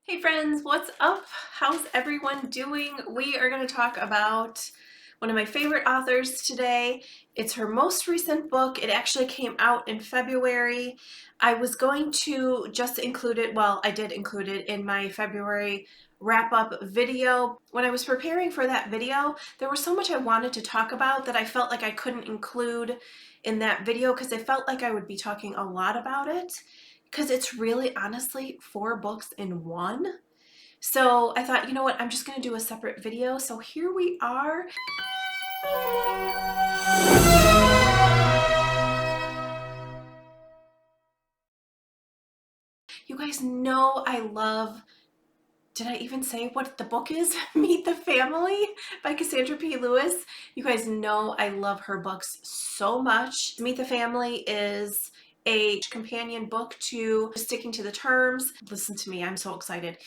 Hey friends, what's up? How's everyone doing? We are going to talk about one of my favorite authors today. It's her most recent book. It actually came out in February. I was going to just include it, well, I did include it in my February wrap-up video. When I was preparing for that video, there was so much I wanted to talk about that I felt like I couldn't include in that video because I felt like I would be talking a lot about it, because it's really honestly 4 books in one. So I thought, you know what, I'm just going to do a separate video. So here we are. You guys know I love, did I even say what the book is? Meet the Family by Cassandra P. Lewis. You guys know I love her books so much. Meet the Family is a companion book to Sticking to the Terms. Listen to me, I'm so excited.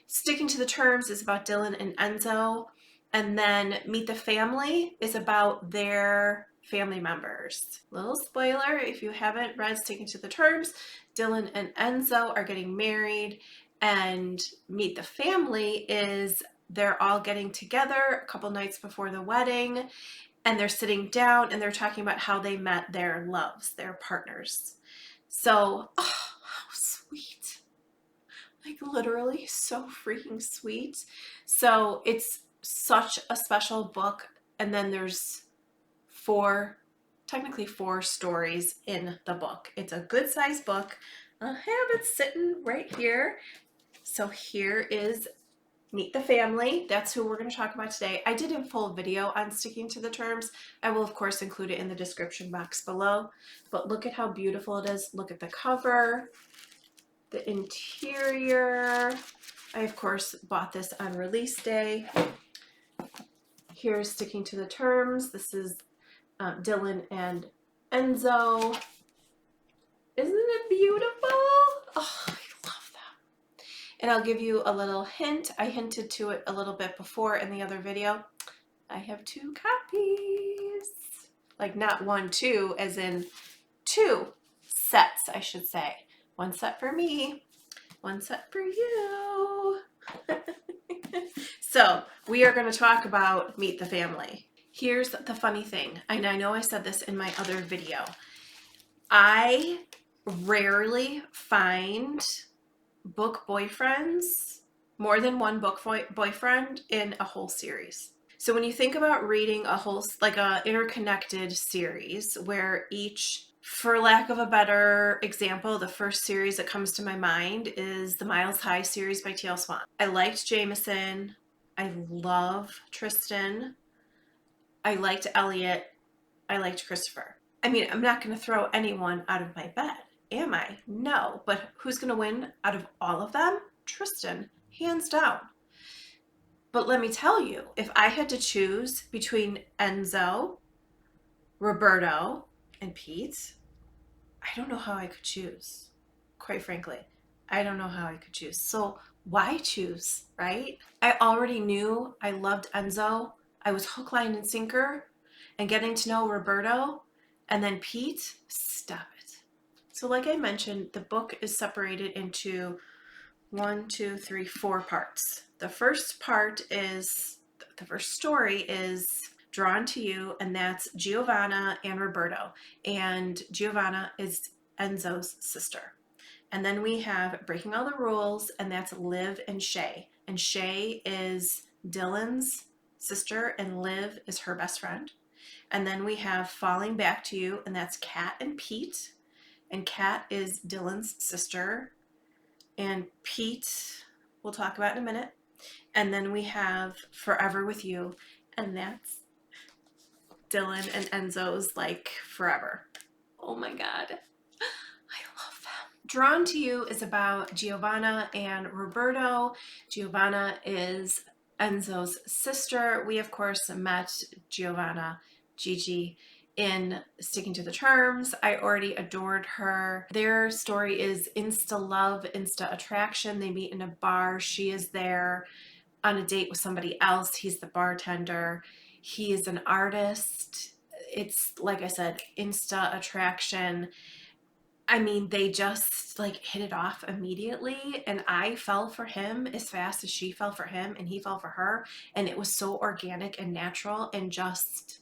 Sticking to the Terms is about Dylan and Enzo, and then Meet the Family is about their family members. Little spoiler, if you haven't read Sticking to the Terms, Dylan and Enzo are getting married, and Meet the Family is they're all getting together a couple nights before the wedding, and they're sitting down and they're talking about how they met their loves, their partners. So, oh, how sweet. Like literally so freaking sweet. So it's such a special book. And then there's technically four stories in the book. It's a good sized book. I have it sitting right here. So here is Meet the Family. That's who we're going to talk about today. I did a full video on Sticking to the Terms. I will of course include it in the description box below. But look at how beautiful it is. Look at the cover. The interior. I of course bought this on release day. Here's Sticking to the Terms. This is Dylan and Enzo. Isn't it beautiful? Oh, I love them. And I'll give you a little hint. I hinted to it a little bit before in the other video. I have 2 copies. Like not 1, 2, as in 2 sets, I should say. 1 set for me. 1 set for you. So we are going to talk about Meet the Family. Here's the funny thing, and I know I said this in my other video. I rarely find book boyfriends, more than one book boyfriend in a whole series. So when you think about reading a whole, like a interconnected series where each, for lack of a better example, the first series that comes to my mind is the Miles High series by T.L. Swan. I liked Jameson. I love Tristan. I liked Elliot. I liked Christopher. I mean, I'm not going to throw anyone out of my bed, am I? No. But who's going to win out of all of them? Tristan, hands down. But let me tell you, if I had to choose between Enzo, Roberto, and Pete, I don't know how I could choose. Quite frankly, I don't know how I could choose. So why choose, right? I already knew I loved Enzo. I was hook, line, and sinker. And getting to know Roberto and then Pete, stop it. So like I mentioned, the book is separated into 4 parts. The first story is Drawn to You, and that's Giovanna and Roberto. And Giovanna is Enzo's sister. And then we have Breaking All the Rules, and that's Liv and Shay. And Shay is Dylan's sister, and Liv is her best friend. And then we have Falling Back to You, and that's Kat and Pete. And Kat is Dylan's sister. And Pete, we'll talk about in a minute. And then we have Forever with You, and that's Dylan and Enzo's like forever. Oh my God. I love them. Drawn to You is about Giovanna and Roberto. Giovanna is Enzo's sister. We of course met Giovanna, Gigi, in Sticking to the Terms. I already adored her. Their story is insta love, insta attraction. They meet in a bar. She is there on a date with somebody else. He's the bartender. He is an artist. It's, like I said, insta attraction. I mean, they just like hit it off immediately, and I fell for him as fast as she fell for him, and he fell for her, and it was so organic and natural and just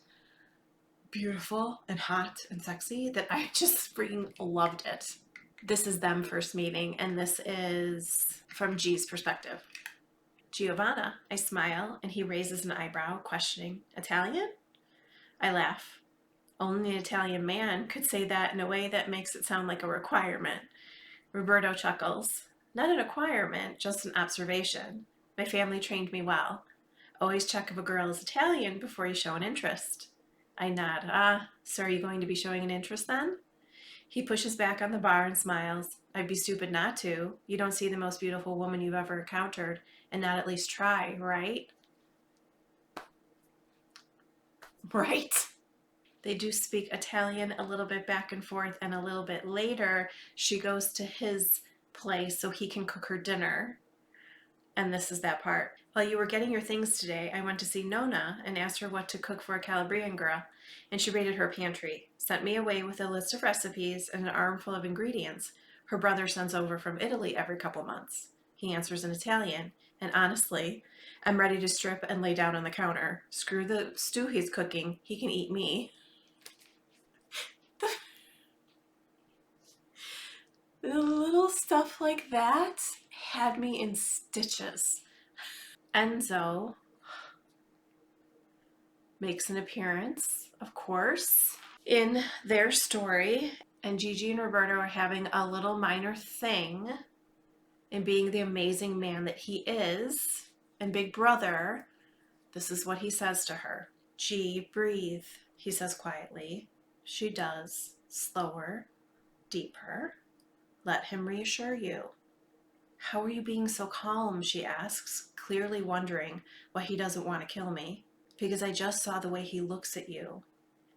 beautiful and hot and sexy that I just freaking loved it. This is them first meeting, and this is from G's perspective. Giovanna, I smile, and he raises an eyebrow, questioning, Italian? I laugh. Only an Italian man could say that in a way that makes it sound like a requirement. Roberto chuckles. Not an requirement, just an observation. My family trained me well. Always check if a girl is Italian before you show an interest. I nod. Ah, so are you going to be showing an interest then? He pushes back on the bar and smiles. I'd be stupid not to. You don't see the most beautiful woman you've ever encountered and not at least try, right? Right. They do speak Italian a little bit back and forth, and a little bit later, she goes to his place so he can cook her dinner. And this is that part. While you were getting your things today, I went to see Nona and asked her what to cook for a Calabrian girl, and she raided her pantry, sent me away with a list of recipes and an armful of ingredients her brother sends over from Italy every couple months. He answers in Italian, and honestly, I'm ready to strip and lay down on the counter. Screw the stew he's cooking, he can eat me. The little stuff like that had me in stitches. Enzo makes an appearance, of course, in their story, and Gigi and Roberto are having a little minor thing and being the amazing man that he is. And Big Brother, this is what he says to her. G, breathe, he says quietly. She does, slower, deeper. Let him reassure you. How are you being so calm, she asks, clearly wondering why he doesn't want to kill me. Because I just saw the way he looks at you.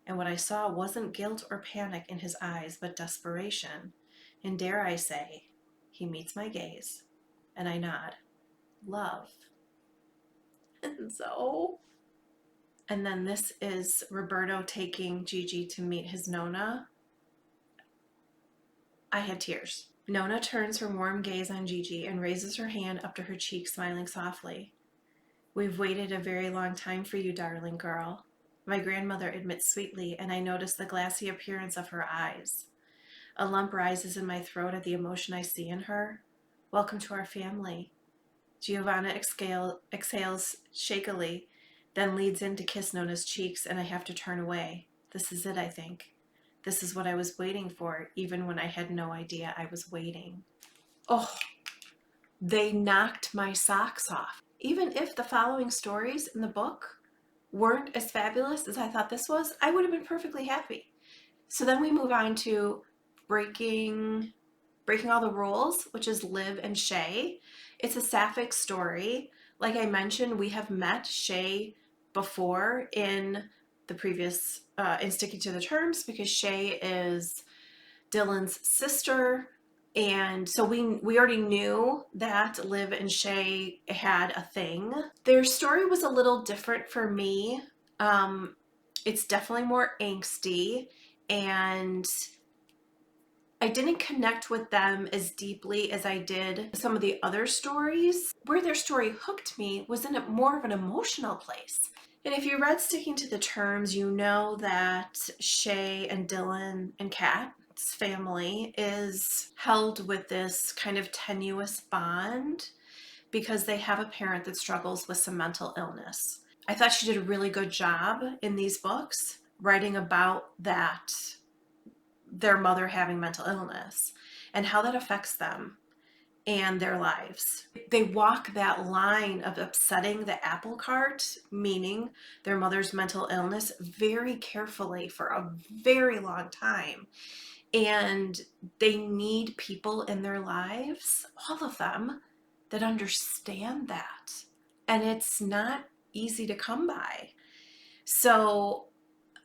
And what I saw wasn't guilt or panic in his eyes, but desperation. And dare I say, he meets my gaze, and I nod. Love. And so... And then this is Roberto taking Gigi to meet his Nona. I had tears. Nona turns her warm gaze on Gigi and raises her hand up to her cheek, smiling softly. We've waited a very long time for you, darling girl. My grandmother admits sweetly, and I notice the glassy appearance of her eyes. A lump rises in my throat at the emotion I see in her. Welcome to our family. Giovanna exhales shakily, then leads in to kiss Nona's cheeks, and I have to turn away. This is it, I think. This is what I was waiting for, even when I had no idea I was waiting. Oh, they knocked my socks off. Even if the following stories in the book weren't as fabulous as I thought this was, I would have been perfectly happy. So then we move on to breaking all the rules, which is Liv and Shay. It's a sapphic story. Like I mentioned, we have met Shay before in the previous in Sticking to the Terms, because Shay is Dylan's sister. And so we already knew that Liv and Shay had a thing. Their story was a little different for me. It's definitely more angsty, and I didn't connect with them as deeply as I did some of the other stories. Where their story hooked me was in more of an emotional place. And if you read Sticking to the Terms, you know that Shay and Dylan and Kat's family is held with this kind of tenuous bond because they have a parent that struggles with some mental illness. I thought she did a really good job in these books writing about that, their mother having mental illness and how that affects them and their lives. They walk that line of upsetting the apple cart, meaning their mother's mental illness, very carefully for a very long time. And they need people in their lives, all of them, that understand that. And it's not easy to come by. So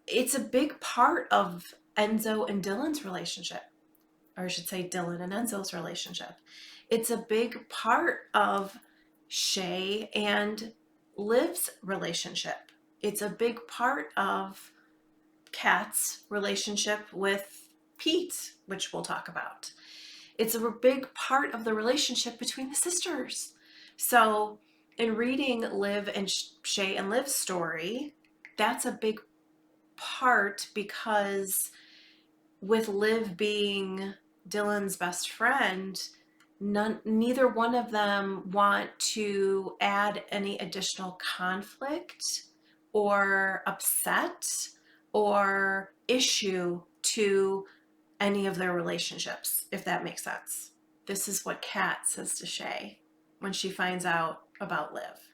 it's a big part of Enzo and Dylan's relationship, or I should say Dylan and Enzo's relationship. It's a big part of Shay and Liv's relationship. It's a big part of Kat's relationship with Pete, which we'll talk about. It's a big part of the relationship between the sisters. So in reading Liv and Shay and Liv's story, that's a big part, because with Liv being Dylan's best friend, neither one of them want to add any additional conflict or upset or issue to any of their relationships, if that makes sense. This is what Kat says to Shay when she finds out about Liv.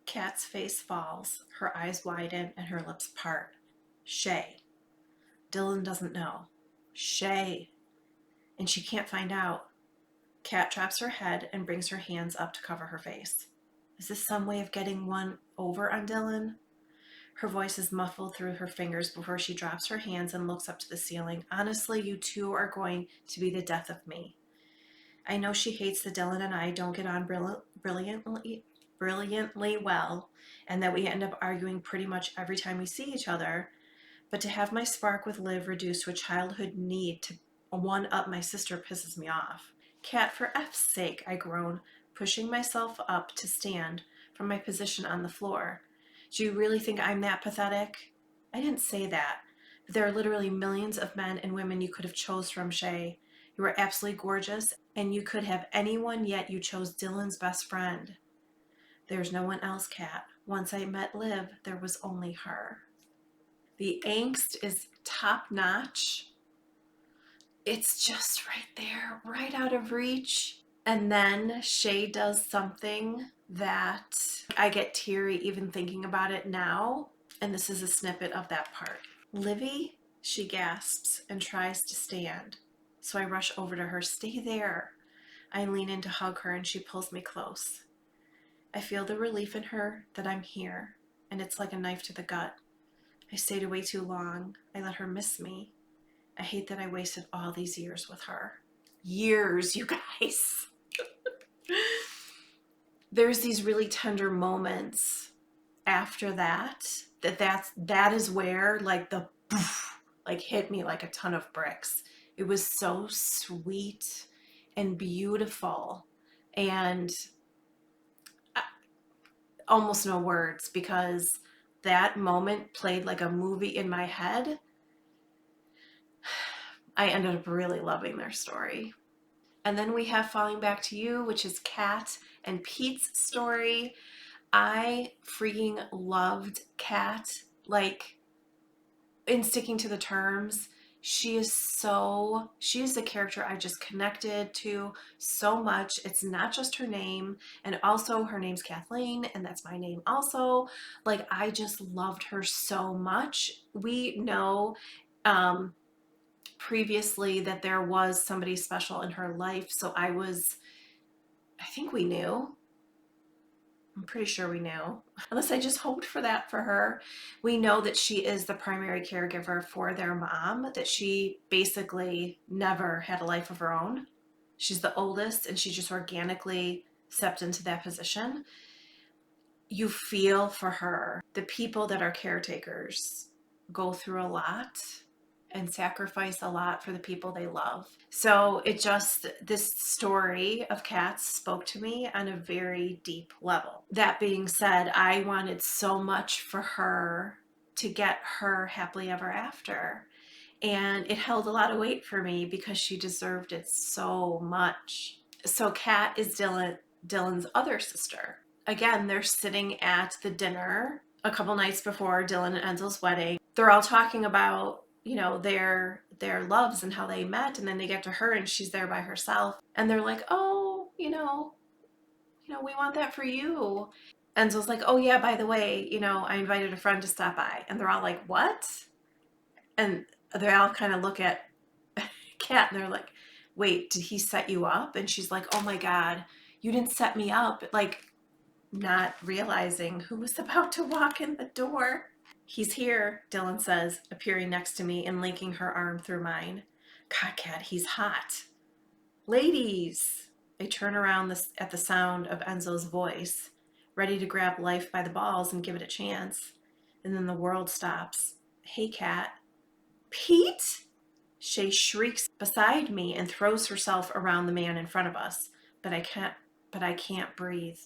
Kat's face falls, her eyes widen, and her lips part. Shay. Dylan doesn't know. Shay. And she can't find out. Kat drops her head and brings her hands up to cover her face. Is this some way of getting one over on Dylan? Her voice is muffled through her fingers before she drops her hands and looks up to the ceiling. Honestly, you two are going to be the death of me. I know she hates that Dylan and I don't get on brilliantly well, and that we end up arguing pretty much every time we see each other, but to have my spark with Liv reduced to a childhood need to one-up my sister pisses me off. Kat, for F's sake, I groan, pushing myself up to stand from my position on the floor. Do you really think I'm that pathetic? I didn't say that. But there are literally millions of men and women you could have chose from, Shay. You are absolutely gorgeous, and you could have anyone, yet you chose Dylan's best friend. There's no one else, Kat. Once I met Liv, there was only her. The angst is top-notch. It's just right there, right out of reach. And then Shay does something that I get teary even thinking about it now. And this is a snippet of that part. Livy, she gasps and tries to stand. So I rush over to her. Stay there. I lean in to hug her and she pulls me close. I feel the relief in her that I'm here, and it's like a knife to the gut. I stayed away too long. I let her miss me. I hate that I wasted all these years with her. Years, you guys. There's these really tender moments after that is where like the poof, like hit me like a ton of bricks. It was so sweet and beautiful, and almost no words, because that moment played like a movie in my head. I ended up really loving their story. And then we have Falling Back to You, which is Kat and Pete's story. I freaking loved Kat. Like, in sticking to the terms, she is the character I just connected to so much. It's not just her name, and also her name's Kathleen, and that's my name also. Like, I just loved her so much. We know previously that there was somebody special in her life, so I think we knew. I'm pretty sure we knew, unless I just hoped for that for her. We know that she is the primary caregiver for their mom, that she basically never had a life of her own. She's the oldest, and she just organically stepped into that position. You feel for her. The people that are caretakers go through a lot and sacrifice a lot for the people they love. So this story of Kat's spoke to me on a very deep level. That being said, I wanted so much for her to get her happily ever after. And it held a lot of weight for me because she deserved it so much. So Kat is Dylan's other sister. Again, they're sitting at the dinner a couple nights before Dylan and Enzel's wedding. They're all talking about their loves and how they met, and then they get to her and she's there by herself, and they're like, oh, we want that for you. Enzel's like, oh yeah, by the way, I invited a friend to stop by. And they're all like, what? And they all kind of look at Kat and they're like, wait, did he set you up? And she's like, oh my God, you didn't set me up. Like, not realizing who was about to walk in the door. He's here, Dylan says, appearing next to me and linking her arm through mine. God, Kat, he's hot. Ladies! I turn around at the sound of Enzo's voice, ready to grab life by the balls and give it a chance. And then the world stops. Hey, Kat. Pete? She shrieks beside me and throws herself around the man in front of us. But I can't breathe.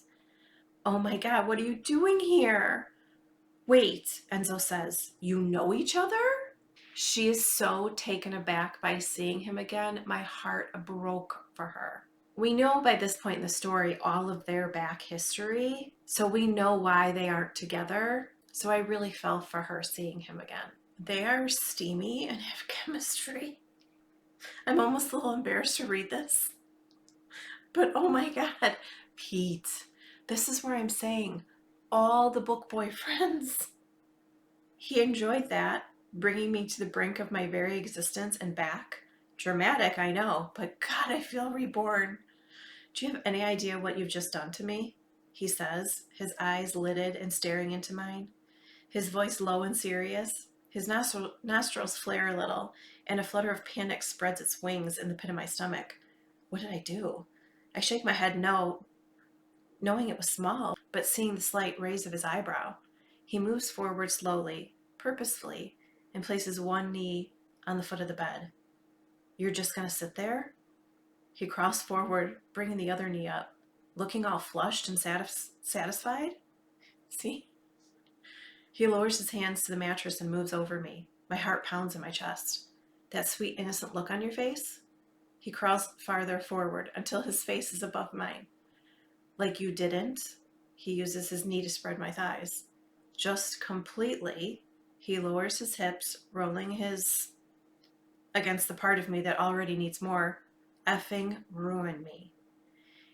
Oh my God, what are you doing here? Wait, Enzo says, you know each other? She is so taken aback by seeing him again. My heart broke for her. We know by this point in the story all of their back history, so we know why they aren't together. So I really fell for her seeing him again. They are steamy and have chemistry. I'm almost a little embarrassed to read this. But oh my God, Pete, this is where I'm saying all the book boyfriends. He enjoyed that, bringing me to the brink of my very existence and back. Dramatic, I know, but God, I feel reborn. Do you have any idea what you've just done to me? He says, his eyes lidded and staring into mine, his voice low and serious. His nostrils flare a little, and a flutter of panic spreads its wings in the pit of my stomach. What did I do? I shake my head no, knowing it was small, but seeing the slight raise of his eyebrow. He moves forward slowly, purposefully, and places one knee on the foot of the bed. You're just going to sit there? He crawls forward, bringing the other knee up, looking all flushed and satisfied. See? He lowers his hands to the mattress and moves over me. My heart pounds in my chest. That sweet, innocent look on your face? He crawls farther forward until his face is above mine. Like you didn't? He uses his knee to spread my thighs. Just completely. He lowers his hips, rolling his against the part of me that already needs more. Effing ruin me.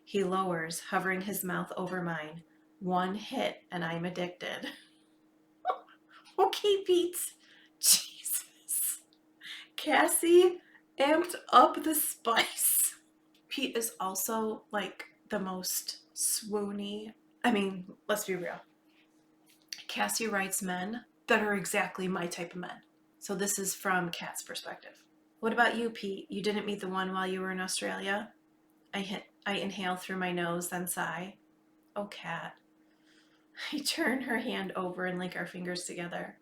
He lowers, hovering his mouth over mine. One hit and I'm addicted. Okay, Pete. Jesus. Cassie amped up the spice. Pete is also like the most swoony. I mean, let's be real. Cassie writes men that are exactly my type of men. So this is from Kat's perspective. What about you, Pete? You didn't meet the one while you were in Australia? I inhale through my nose, then sigh. Oh, Kat. I turn her hand over and link our fingers together.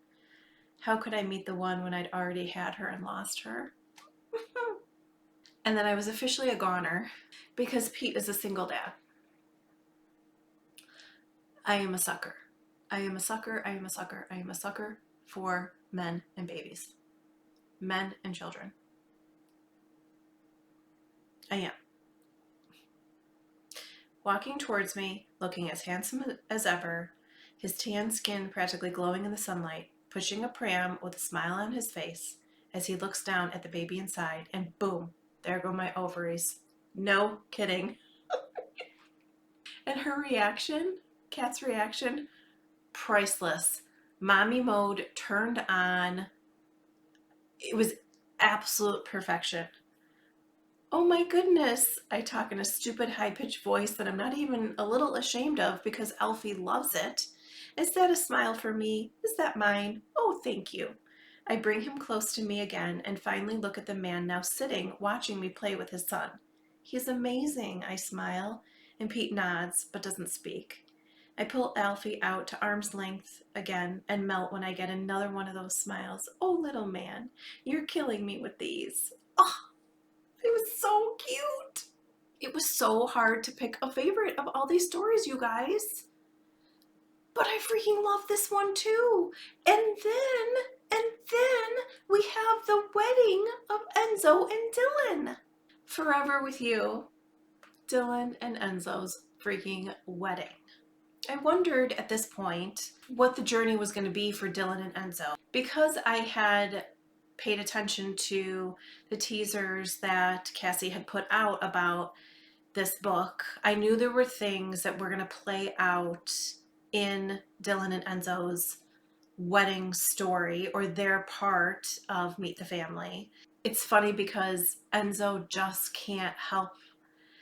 How could I meet the one when I'd already had her and lost her? And then I was officially a goner because Pete is a single dad. I am a sucker. I am a sucker. I am a sucker. I am a sucker for men and babies. Men and children. I am. Walking towards me, looking as handsome as ever, his tan skin practically glowing in the sunlight, pushing a pram with a smile on his face as he looks down at the baby inside, and boom, there go my ovaries. No kidding. And her reaction, Kat's reaction, priceless. Mommy mode turned on. It was absolute perfection. Oh my goodness, I talk in a stupid high-pitched voice that I'm not even a little ashamed of because Alfie loves it. Is that a smile for me? Is that mine? Oh, thank you. I bring him close to me again and finally look at the man now sitting, watching me play with his son. He's amazing, I smile, and Pete nods but doesn't speak. I pull Alfie out to arm's length again and melt when I get another one of those smiles. Oh, little man, you're killing me with these. Oh, it was so cute. It was so hard to pick a favorite of all these stories, you guys. But I freaking love this one too. And then we have the wedding of Enzo and Dylan. Forever with you, Dylan and Enzo's freaking wedding. I wondered at this point what the journey was going to be for Dylan and Enzo. Because I had paid attention to the teasers that Cassie had put out about this book, I knew there were things that were going to play out in Dylan and Enzo's wedding story, or their part of Meet the Family. It's funny because Enzo just can't help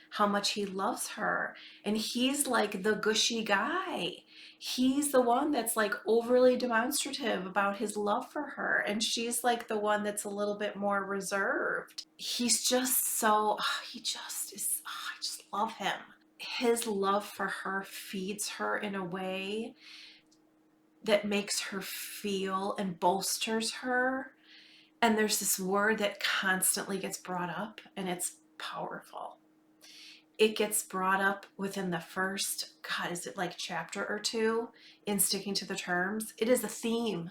how much he loves her, and he's like the gushy guy. He's the one that's like overly demonstrative about his love for her, and she's like the one that's a little bit more reserved. He's just so, he just is, I just love him. His love for her feeds her in a way that makes her feel and bolsters her. And there's this word that constantly gets brought up, and it's powerful. It gets brought up within the first, God, is it like chapter or two in Sticking to the Terms? It is a theme.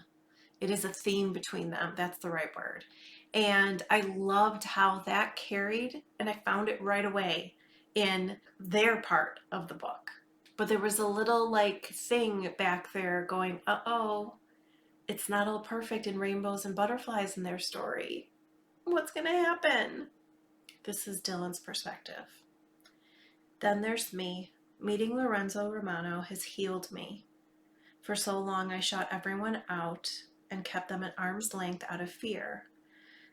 It is a theme between them. That's the right word. And I loved how that carried, and I found it right away in their part of the book. But there was a little like thing back there going, uh-oh, it's not all perfect and rainbows and butterflies in their story. What's going to happen? This is Dylan's perspective. Then there's me. Meeting Lorenzo Romano has healed me. For so long I shut everyone out and kept them at arm's length out of fear.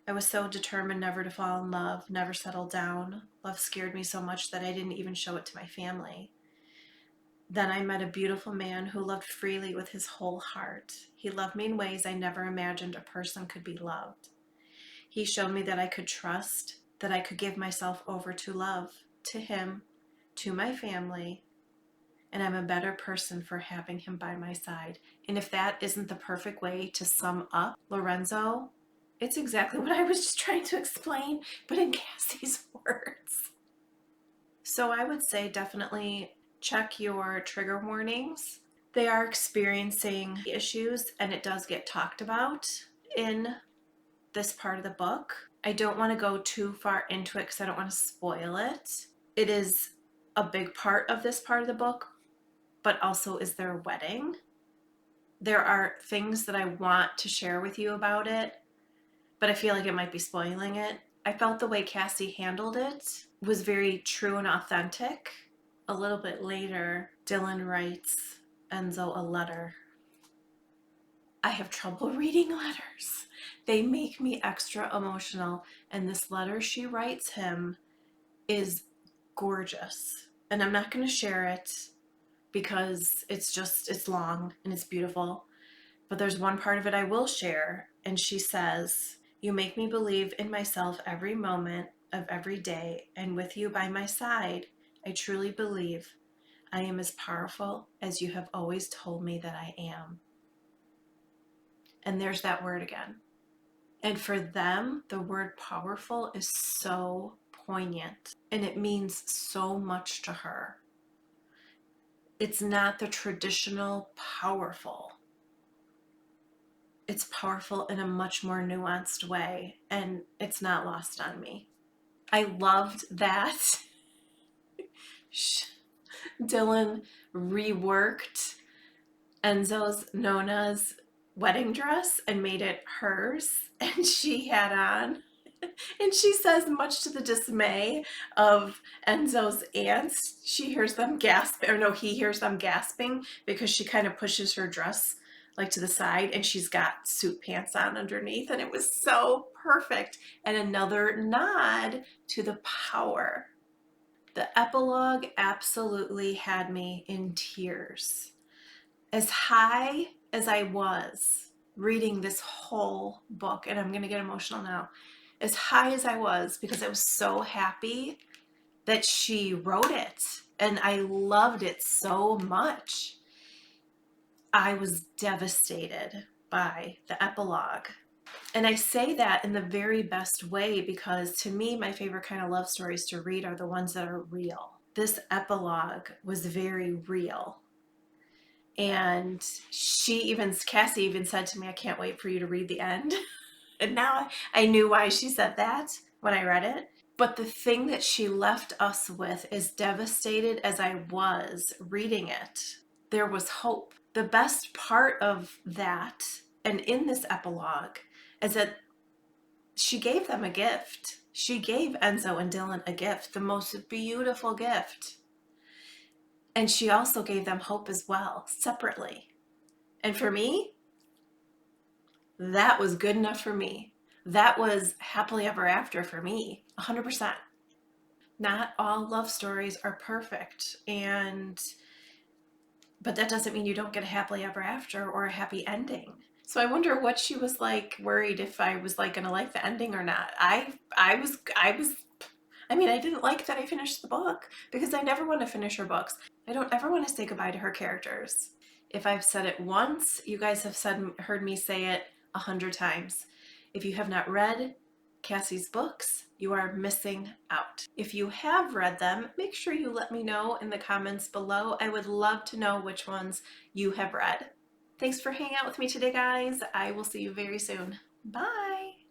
I was so determined never to fall in love, never settle down. Love scared me so much that I didn't even show it to my family. Then I met a beautiful man who loved freely with his whole heart. He loved me in ways I never imagined a person could be loved. He showed me that I could trust, that I could give myself over to love, to him, to my family, and I'm a better person for having him by my side. And if that isn't the perfect way to sum up Lorenzo, it's exactly what I was just trying to explain, but in Cassie's words. So I would say definitely check your trigger warnings. They are experiencing issues, and it does get talked about in this part of the book. I don't want to go too far into it because I don't want to spoil it. It is a big part of this part of the book, but also is their wedding. There are things that I want to share with you about it, but I feel like it might be spoiling it. I felt the way Cassie handled it was very true and authentic. A little bit later, Dylan writes Enzo a letter. I have trouble reading letters. They make me extra emotional, and this letter she writes him is gorgeous. And I'm not going to share it because it's long and it's beautiful. But there's one part of it I will share, and she says, "You make me believe in myself every moment of every day, and with you by my side, I truly believe I am as powerful as you have always told me that I am." And there's that word again. And for them, the word powerful is so poignant, and it means so much to her. It's not the traditional powerful. It's powerful in a much more nuanced way, and it's not lost on me. I loved that Dylan reworked Enzo's Nona's wedding dress and made it hers, and she had on. And she says, much to the dismay of Enzo's aunts, she hears them gasp, or no, he hears them gasping because she kind of pushes her dress like to the side, and she's got suit pants on underneath, and it was so perfect. And another nod to the power. The epilogue absolutely had me in tears. As high as I was reading this whole book, and I'm going to get emotional now, as high as I was because I was so happy that she wrote it and I loved it so much, I was devastated by the epilogue. And I say that in the very best way because to me, my favorite kind of love stories to read are the ones that are real. This epilogue was very real. And Cassie even said to me, "I can't wait for you to read the end." And now I knew why she said that when I read it. But the thing that she left us with, as devastated as I was reading it, there was hope. The best part of that, and in this epilogue, is that she gave them a gift. She gave Enzo and Dylan a gift, the most beautiful gift. And she also gave them hope as well, separately. And for me, that was good enough for me. That was happily ever after for me, 100%. Not all love stories are perfect, but that doesn't mean you don't get a happily ever after or a happy ending. So I wonder what she was like, worried if I was like going to like the ending or not. I didn't like that I finished the book because I never want to finish her books. I don't ever want to say goodbye to her characters. If I've said it once, you guys have heard me say it 100 times. If you have not read Cassie's books, you are missing out. If you have read them, make sure you let me know in the comments below. I would love to know which ones you have read. Thanks for hanging out with me today, guys. I will see you very soon. Bye.